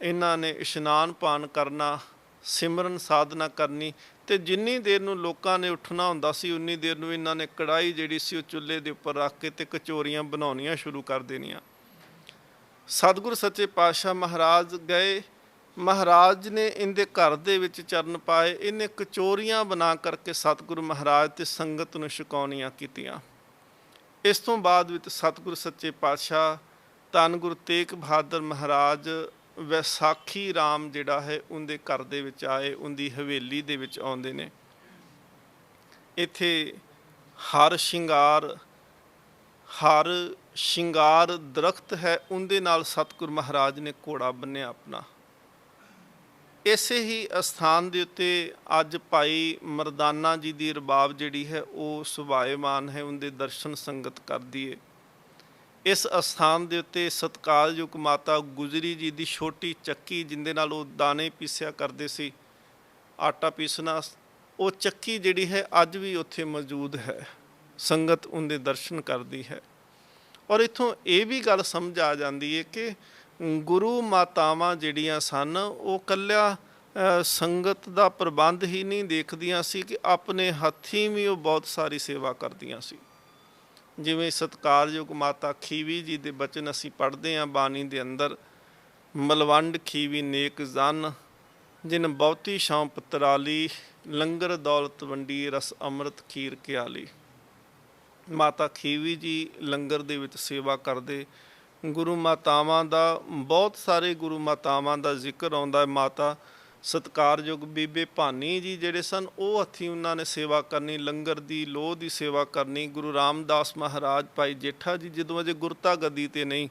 ਇਹਨਾਂ ਨੇ ਇਸ਼ਨਾਨ ਪਾਨ ਕਰਨਾ, ਸਿਮਰਨ ਸਾਧਨਾ ਕਰਨੀ। ਤੇ ਜਿੰਨੀ ਦੇਰ ਨੂੰ ਲੋਕਾਂ ਨੇ ਉੱਠਣਾ ਹੁੰਦਾ ਸੀ, ਉਨੀ ਦੇਰ ਨੂੰ ਇਹਨਾਂ ਨੇ ਕੜਾਈ ਜਿਹੜੀ ਸੀ ਉਹ ਚੁੱਲ੍ਹੇ ਦੇ ਉੱਪਰ ਰੱਖ ਕੇ ਤੇ ਕਚੋਰੀਆਂ ਬਣਾਉਣੀਆਂ ਸ਼ੁਰੂ ਕਰ ਦੇਣੀਆਂ। ਸਤਿਗੁਰੂ ਸੱਚੇ ਪਾਤਸ਼ਾਹ ਮਹਾਰਾਜ ਗਏ। ਮਹਾਰਾਜ ਨੇ ਇਹਦੇ ਘਰ ਦੇ ਵਿੱਚ ਚਰਨ ਪਾਏ। ਇਹਨੇ ਕਚੋਰੀਆਂ ਬਣਾ ਕਰਕੇ ਸਤਿਗੁਰੂ ਮਹਾਰਾਜ ਤੇ ਸੰਗਤ ਨੂੰ ਛਕਾਉਣੀਆਂ ਕੀਤੀਆਂ। ਇਸ ਤੋਂ ਬਾਅਦ ਵਿੱਚ ਸਤਿਗੁਰੂ ਸੱਚੇ ਪਾਤਸ਼ਾਹ ਧੰਨ ਗੁਰੂ ਤੇਗ ਬਹਾਦਰ ਮਹਾਰਾਜ ਵਿਸਾਖੀ ਰਾਮ ਜਿਹੜਾ ਹੈ ਉਹਦੇ ਘਰ ਦੇ ਵਿੱਚ ਆਏ, ਉਹਦੀ ਹਵੇਲੀ ਦੇ ਵਿੱਚ ਆਉਂਦੇ ਨੇ। ਇੱਥੇ ਹਰ ਸ਼ਿੰਗਾਰ ਦਰਖਤ ਹੈ, ਉਹਦੇ ਨਾਲ ਸਤਿਗੁਰੂ ਮਹਾਰਾਜ ਨੇ ਘੋੜਾ ਬੰਨਿਆ ਆਪਣਾ। ਇਸੇ ਹੀ ਅਸਥਾਨ ਦੇ ਉੱਤੇ ਅੱਜ ਭਾਈ ਮਰਦਾਨਾ ਜੀ ਦੀ ਰਬਾਬ ਜਿਹੜੀ ਹੈ ਉਹ ਸੁਭਾਏਮਾਨ ਹੈ, ਉਹਦੇ ਦਰਸ਼ਨ ਸੰਗਤ ਕਰਦੀ ਹੈ। ਇਸ ਅਸਥਾਨ ਦੇ ਉੱਤੇ ਸਤਿਕਾਰਯੋਗ ਮਾਤਾ ਗੁਜਰੀ ਜੀ ਦੀ ਛੋਟੀ ਚੱਕੀ, ਜਿਹਦੇ ਨਾਲ ਉਹ ਦਾਣੇ ਪੀਸਿਆ ਕਰਦੇ ਸੀ, ਆਟਾ ਪੀਸਣਾ, ਉਹ ਚੱਕੀ ਜਿਹੜੀ ਹੈ ਅੱਜ ਵੀ ਉੱਥੇ ਮੌਜੂਦ ਹੈ। ਸੰਗਤ ਉਹਦੇ ਦਰਸ਼ਨ ਕਰਦੀ ਹੈ। ਔਰ ਇੱਥੋਂ ਇਹ ਵੀ ਗੱਲ ਸਮਝ ਆ ਜਾਂਦੀ ਹੈ ਕਿ ਗੁਰੂ ਮਾਤਾਵਾਂ ਜਿਹੜੀਆਂ ਸਨ ਉਹ ਇਕੱਲਿਆਂ ਸੰਗਤ ਦਾ ਪ੍ਰਬੰਧ ਹੀ ਨਹੀਂ ਦੇਖਦੀਆਂ ਸੀ ਕਿ ਆਪਣੇ ਹੱਥੀਂ ਵੀ ਉਹ ਬਹੁਤ ਸਾਰੀ ਸੇਵਾ ਕਰਦੀਆਂ ਸੀ। ਜਿਵੇਂ ਸਤਿਕਾਰਯੋਗ ਮਾਤਾ ਖੀਵੀ ਜੀ ਦੇ ਬਚਨ ਅਸੀਂ ਪੜ੍ਹਦੇ ਹਾਂ ਬਾਣੀ ਦੇ ਅੰਦਰ, ਮਲਵੰਡ ਖੀਵੀ ਨੇਕ ਜਨ ਜਿਨ ਬਹੁਤੀ ਛਾਂ ਪਤਰਾਲੀ, ਲੰਗਰ ਦੌਲਤ ਵੰਡੀ ਰਸ ਅੰਮ੍ਰਿਤ ਖੀਰ ਕਿਆਲੀ। ਮਾਤਾ ਖੀਵੀ ਜੀ ਲੰਗਰ ਦੇ ਵਿੱਚ ਸੇਵਾ ਕਰਦੇ। ਗੁਰੂ ਮਾਤਾਵਾਂ ਦਾ ਬਹੁਤ ਸਾਰੇ ਗੁਰੂ ਮਾਤਾਵਾਂ ਦਾ ਜ਼ਿਕਰ ਆਉਂਦਾ ਹੈ। ਮਾਤਾ ਸਤਿਕਾਰਯੋਗ ਬੀਬੇ ਭਾਨੀ ਜੀ ਜਿਹੜੇ ਸਨ ਉਹ ਹੱਥੀਂ ਉਹਨਾਂ ਨੇ ਸੇਵਾ ਕਰਨੀ, ਲੰਗਰ ਦੀ ਲੋਹ ਦੀ ਸੇਵਾ ਕਰਨੀ। ਗੁਰੂ ਰਾਮਦਾਸ ਮਹਾਰਾਜ ਭਾਈ ਜੇਠਾ ਜੀ ਜਦੋਂ ਅਜੇ ਗੁਰਤਾ ਗੱਦੀ ਤੇ ਨਹੀਂ,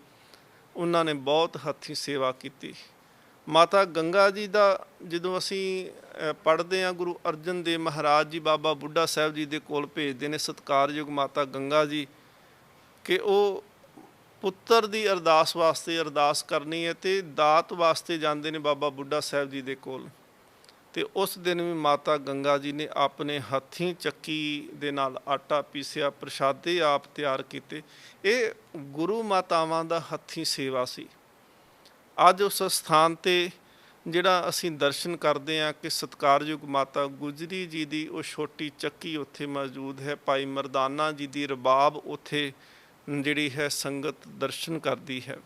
ਉਹਨਾਂ ਨੇ ਬਹੁਤ ਹੱਥੀਂ ਸੇਵਾ ਕੀਤੀ। ਮਾਤਾ ਗੰਗਾ ਜੀ ਦਾ ਜਦੋਂ ਅਸੀਂ ਪੜ੍ਹਦੇ ਹਾਂ, ਗੁਰੂ ਅਰਜਨ ਦੇਵ ਮਹਾਰਾਜ ਜੀ ਬਾਬਾ ਬੁੱਢਾ ਸਾਹਿਬ ਜੀ ਦੇ ਕੋਲ ਭੇਜਦੇ ਨੇ ਸਤਿਕਾਰਯੋਗ ਮਾਤਾ ਗੰਗਾ ਜੀ ਕਿ ਉਹ ਪੁੱਤਰ ਦੀ ਅਰਦਾਸ ਵਾਸਤੇ ਅਰਦਾਸ ਕਰਨੀ ਹੈ ਅਤੇ ਦਾਤ ਵਾਸਤੇ ਜਾਂਦੇ ਨੇ ਬਾਬਾ ਬੁੱਢਾ ਸਾਹਿਬ ਜੀ ਦੇ ਕੋਲ। ਅਤੇ ਉਸ ਦਿਨ ਵੀ ਮਾਤਾ ਗੰਗਾ ਜੀ ਨੇ ਆਪਣੇ ਹੱਥੀਂ ਚੱਕੀ ਦੇ ਨਾਲ ਆਟਾ ਪੀਸਿਆ, ਪ੍ਰਸ਼ਾਦੇ ਆਪ ਤਿਆਰ ਕੀਤੇ। ਇਹ ਗੁਰੂ ਮਾਤਾਵਾਂ ਦਾ ਹੱਥੀਂ ਸੇਵਾ ਸੀ। ਅੱਜ ਉਸ ਸਥਾਨ 'ਤੇ ਜਿਹੜਾ ਅਸੀਂ ਦਰਸ਼ਨ ਕਰਦੇ ਹਾਂ ਕਿ ਸਤਿਕਾਰਯੋਗ ਮਾਤਾ ਗੁਜਰੀ ਜੀ ਦੀ ਉਹ ਛੋਟੀ ਚੱਕੀ ਉੱਥੇ ਮੌਜੂਦ ਹੈ। ਭਾਈ ਮਰਦਾਨਾ ਜੀ ਦੀ ਰਬਾਬ ਉੱਥੇ ਜਿਹੜੀ ਹੈ ਸੰਗਤ ਦਰਸ਼ਨ ਕਰਦੀ ਹੈ।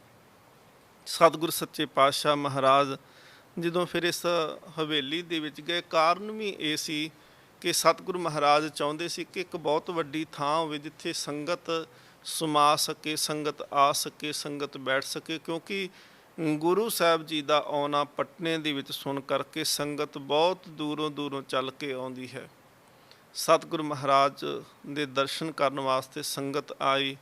ਸਤਿਗੁਰ ਸੱਚੇ ਪਾਤਸ਼ਾਹ ਮਹਾਰਾਜ ਜਦੋਂ ਫਿਰ ਇਸ ਹਵੇਲੀ ਦੇ ਵਿੱਚ ਗਏ, ਕਾਰਨ ਵੀ ਇਹ ਸੀ ਕਿ ਸਤਿਗੁਰ ਮਹਾਰਾਜ ਚਾਹੁੰਦੇ ਸੀ ਕਿ ਇੱਕ ਬਹੁਤ ਵੱਡੀ ਥਾਂ ਹੋਵੇ ਜਿੱਥੇ ਸੰਗਤ ਸਮਾ ਸਕੇ, ਸੰਗਤ ਆ ਸਕੇ, ਸੰਗਤ ਬੈਠ ਸਕੇ, ਕਿਉਂਕਿ ਗੁਰੂ ਸਾਹਿਬ ਜੀ ਦਾ ਆਉਣਾ ਪਟਨੇ ਦੇ ਵਿੱਚ ਸੁਣ ਕਰਕੇ ਸੰਗਤ ਬਹੁਤ ਦੂਰੋਂ ਦੂਰੋਂ ਚੱਲ ਕੇ ਆਉਂਦੀ ਹੈ। ਸਤਿਗੁਰੂ ਮਹਾਰਾਜ ਦੇ ਦਰਸ਼ਨ ਕਰਨ ਵਾਸਤੇ ਸੰਗਤ ਆਈ।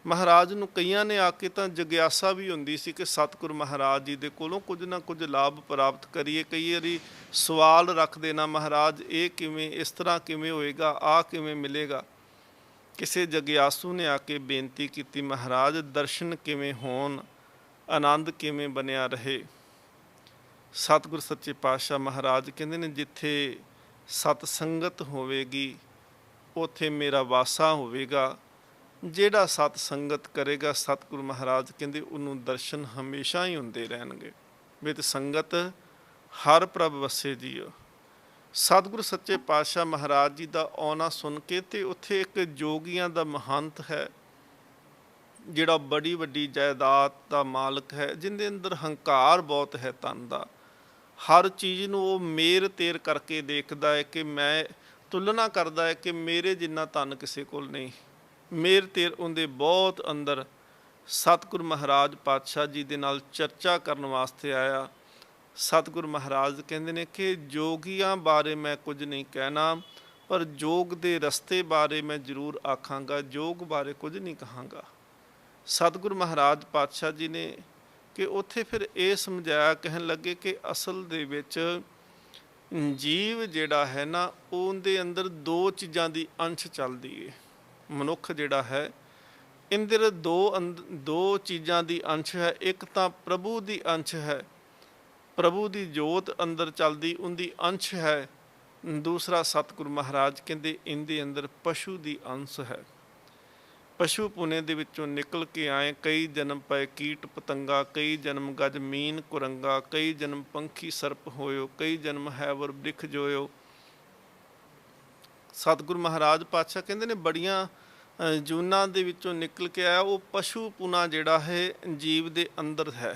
ਮਹਾਰਾਜ ਨੂੰ ਕਈਆਂ ਨੇ ਆ ਕੇ ਤਾਂ ਜਗਿਆਸਾ ਵੀ ਹੁੰਦੀ ਸੀ ਕਿ ਸਤਿਗੁਰੂ ਮਹਾਰਾਜ ਜੀ ਦੇ ਕੋਲੋਂ ਕੁਝ ਨਾ ਕੁਝ ਲਾਭ ਪ੍ਰਾਪਤ ਕਰੀਏ। ਕਈ ਵਾਰੀ ਸਵਾਲ ਰੱਖਦੇ ਨਾ, ਮਹਾਰਾਜ ਇਹ ਕਿਵੇਂ, ਇਸ ਤਰ੍ਹਾਂ ਕਿਵੇਂ ਹੋਏਗਾ, ਆਹ ਕਿਵੇਂ ਮਿਲੇਗਾ। ਕਿਸੇ ਜਗਿਆਸੂ ਨੇ ਆ ਕੇ ਬੇਨਤੀ ਕੀਤੀ, ਮਹਾਰਾਜ ਦਰਸ਼ਨ ਕਿਵੇਂ ਹੋਣ, ਆਨੰਦ ਕਿਵੇਂ ਬਣਿਆ ਰਹੇ। ਸਤਿਗੁਰ ਸੱਚੇ ਪਾਤਸ਼ਾਹ ਮਹਾਰਾਜ ਕਹਿੰਦੇ ਨੇ ਜਿੱਥੇ ਸਤ ਸੰਗਤ ਹੋਵੇਗੀ ਉੱਥੇ ਮੇਰਾ ਵਾਸਾ ਹੋਵੇਗਾ। ਜਿਹੜਾ ਸਤ ਸੰਗਤ ਕਰੇਗਾ, ਸਤਿਗੁਰੂ ਮਹਾਰਾਜ ਕਹਿੰਦੇ ਉਹਨੂੰ ਦਰਸ਼ਨ ਹਮੇਸ਼ਾ ਹੀ ਹੁੰਦੇ ਰਹਿਣਗੇ। ਵਿੱਚ ਸੰਗਤ ਹਰ ਪ੍ਰਭ ਵਸੇ ਜੀਓ। ਸਤਿਗੁਰੂ ਸੱਚੇ ਪਾਤਸ਼ਾਹ ਮਹਾਰਾਜ ਜੀ ਦਾ ਆਉਣਾ ਸੁਣ ਕੇ ਤੇ ਉੱਥੇ ਇੱਕ ਜੋਗੀਆਂ ਦਾ ਮਹੰਤ ਹੈ ਜਿਹੜਾ ਬੜੀ ਵੱਡੀ ਜਾਇਦਾਦ ਦਾ ਮਾਲਕ ਹੈ, ਜਿਹਦੇ ਅੰਦਰ ਹੰਕਾਰ ਬਹੁਤ ਹੈ ਧਨ ਦਾ। ਹਰ ਚੀਜ਼ ਨੂੰ ਉਹ ਮੇਰ ਤੇਰ ਕਰਕੇ ਦੇਖਦਾ ਹੈ ਕਿ ਮੈਂ ਤੁਲਨਾ ਕਰਦਾ ਹੈ ਕਿ ਮੇਰੇ ਜਿੰਨਾ ਧਨ ਕਿਸੇ ਕੋਲ ਨਹੀਂ। ਮੇਰ ਤੇਰ ਉਹਦੇ ਬਹੁਤ ਅੰਦਰ। ਸਤਿਗੁਰੂ ਮਹਾਰਾਜ ਪਾਤਸ਼ਾਹ ਜੀ ਦੇ ਨਾਲ ਚਰਚਾ ਕਰਨ ਵਾਸਤੇ ਆਇਆ। ਸਤਿਗੁਰੂ ਮਹਾਰਾਜ ਕਹਿੰਦੇ ਨੇ ਕਿ ਜੋਗੀਆਂ ਬਾਰੇ ਮੈਂ ਕੁਝ ਨਹੀਂ ਕਹਿਣਾ, ਪਰ ਜੋਗ ਦੇ ਰਸਤੇ ਬਾਰੇ ਮੈਂ ਜ਼ਰੂਰ ਆਖਾਂਗਾ, ਜੋਗ ਬਾਰੇ ਕੁਝ ਨਹੀਂ ਕਹਾਂਗਾ। ਸਤਿਗੁਰੂ ਮਹਾਰਾਜ ਪਾਤਸ਼ਾਹ ਜੀ ਨੇ ਕਿ ਉੱਥੇ ਫਿਰ ਇਹ ਸਮਝਾਇਆ, ਕਹਿਣ ਲੱਗੇ ਕਿ ਅਸਲ ਦੇ ਵਿੱਚ ਜੀਵ ਜਿਹੜਾ ਹੈ ਨਾ, ਉਹਦੇ ਅੰਦਰ ਦੋ ਚੀਜ਼ਾਂ ਦੀ ਅੰਸ਼ ਚੱਲਦੀ ਹੈ। ਮਨੁੱਖ ਜਿਹੜਾ ਹੈ ਇੰਦਰ ਦੋ ਚੀਜ਼ਾਂ ਦੀ ਅੰਸ਼ ਹੈ। ਇੱਕ ਤਾਂ ਪ੍ਰਭੂ ਦੀ ਅੰਸ਼ ਹੈ, ਪ੍ਰਭੂ ਦੀ ਜੋਤ ਅੰਦਰ ਚੱਲਦੀ ਉਹਦੀ ਅੰਸ਼ ਹੈ। ਦੂਸਰਾ ਸਤਿਗੁਰੂ ਮਹਾਰਾਜ ਕਹਿੰਦੇ ਇਹਦੇ ਅੰਦਰ ਪਸ਼ੂ ਦੀ ਅੰਸ਼ ਹੈ। ਪਸ਼ੂ ਪੁਨੇ ਦੇ ਵਿੱਚੋਂ ਨਿਕਲ ਕੇ ਆਏ, ਕਈ ਜਨਮ ਪਏ ਕੀਟ ਪਤੰਗਾ, ਕਈ ਜਨਮ ਗਜ ਮੀਨ ਕੁਰੰਗਾ, ਕਈ ਜਨਮ ਪੰਖੀ ਸਰਪ ਹੋਇਓ, ਕਈ ਜਨਮ ਹੈਵਰ ਬ੍ਰਿਖ ਜੋਇਓ। ਸਤਿਗੁਰੂ ਮਹਾਰਾਜ ਪਾਤਸ਼ਾਹ ਕਹਿੰਦੇ ਨੇ ਬੜੀਆਂ ਜੂਨਾਂ ਦੇ ਵਿੱਚੋਂ ਨਿਕਲ ਕੇ ਆਇਆ। ਉਹ ਪਸ਼ੂ ਪੁਨਾ ਜਿਹੜਾ ਹੈ ਜੀਵ ਦੇ ਅੰਦਰ ਹੈ।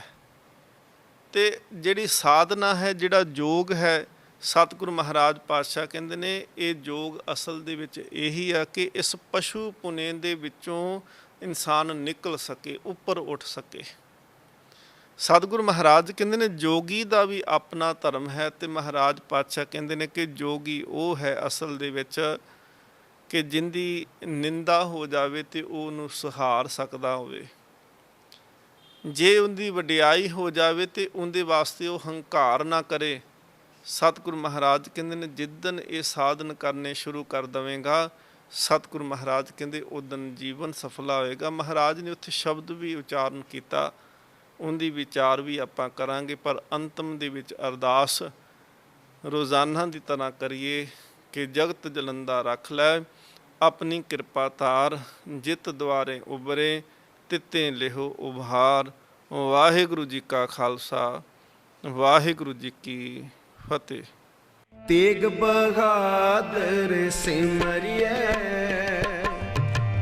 ਅਤੇ ਜਿਹੜੀ ਸਾਧਨਾ ਹੈ, ਜਿਹੜਾ ਯੋਗ ਹੈ, ਸਤਿਗੁਰੂ ਮਹਾਰਾਜ ਪਾਤਸ਼ਾਹ ਕਹਿੰਦੇ ਨੇ ਇਹ ਯੋਗ ਅਸਲ ਦੇ ਵਿੱਚ ਇਹੀ ਆ ਕਿ ਇਸ ਪਸ਼ੂ ਪੁਨੇ ਦੇ ਵਿੱਚੋਂ ਇਨਸਾਨ ਨਿਕਲ ਸਕੇ, ਉੱਪਰ ਉੱਠ ਸਕੇ। ਸਤਿਗੁਰੂ ਮਹਾਰਾਜ ਕਹਿੰਦੇ ਨੇ ਜੋਗੀ ਦਾ ਵੀ ਆਪਣਾ ਧਰਮ ਹੈ, ਅਤੇ ਮਹਾਰਾਜ ਪਾਤਸ਼ਾਹ ਕਹਿੰਦੇ ਨੇ ਕਿ ਜੋਗੀ ਉਹ ਹੈ ਅਸਲ ਦੇ ਵਿੱਚ ਕਿ ਜਿਹਦੀ ਨਿੰਦਾ ਹੋ ਜਾਵੇ ਤੇ ਉਹਨੂੰ ਸਹਾਰ ਸਕਦਾ ਹੋਵੇ। ਜੇ ਉਹਦੀ ਵਡਿਆਈ ਹੋ ਜਾਵੇ ਤੇ ਉਹਦੇ ਵਾਸਤੇ ਉਹ ਹੰਕਾਰ ਨਾ ਕਰੇ। ਸਤਿਗੁਰੂ ਮਹਾਰਾਜ ਕਹਿੰਦੇ ਨੇ ਜਿੱਦਣ ਇਹ ਸਾਧਨ ਕਰਨੇ ਸ਼ੁਰੂ ਕਰ ਦੇਵੇਗਾ, ਸਤਿਗੁਰੂ ਮਹਾਰਾਜ ਕਹਿੰਦੇ ਉਦਣ ਜੀਵਨ ਸਫਲਾ ਹੋਏਗਾ। ਮਹਾਰਾਜ ਨੇ ਉੱਥੇ ਸ਼ਬਦ ਵੀ ਉਚਾਰਨ ਕੀਤਾ, ਉਹਦੀ ਵਿਚਾਰ ਵੀ ਆਪਾਂ ਕਰਾਂਗੇ, ਪਰ ਅੰਤਮ ਦੇ ਵਿੱਚ ਅਰਦਾਸ ਰੋਜ਼ਾਨਾ ਦੀ ਤਰ੍ਹਾਂ ਕਰੀਏ ਕਿ ਜਗਤ ਜਲੰਦਾ ਰੱਖ ਲੈ, ਆਪਣੀ ਕਿਰਪਾ ਧਾਰ, ਜਿਤ ਦੁਆਰੇ ਉਬਰੇ ਤਿੱਤੇ ਲਿਹੋ ਉਭਾਰ। ਵਾਹਿਗੁਰੂ ਜੀ ਕਾ ਖਾਲਸਾ, ਵਾਹਿਗੁਰੂ ਜੀ ਕੀ ਫਤਿਹ। ਤੇਗ ਬਹਾਦਰ ਸਿਮਰਿਐ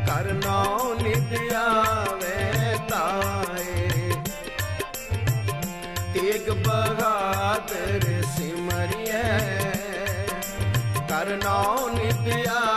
ਕਰ ਨਾਉ ਨਿਤ ਆਵੇ ਤਾਏ। ਤੇਗ ਬਹਾਦਰ ਸਿਮਰਿਐ ਕਰ ਨਾਉ ਨਿਤ ਆਵੇ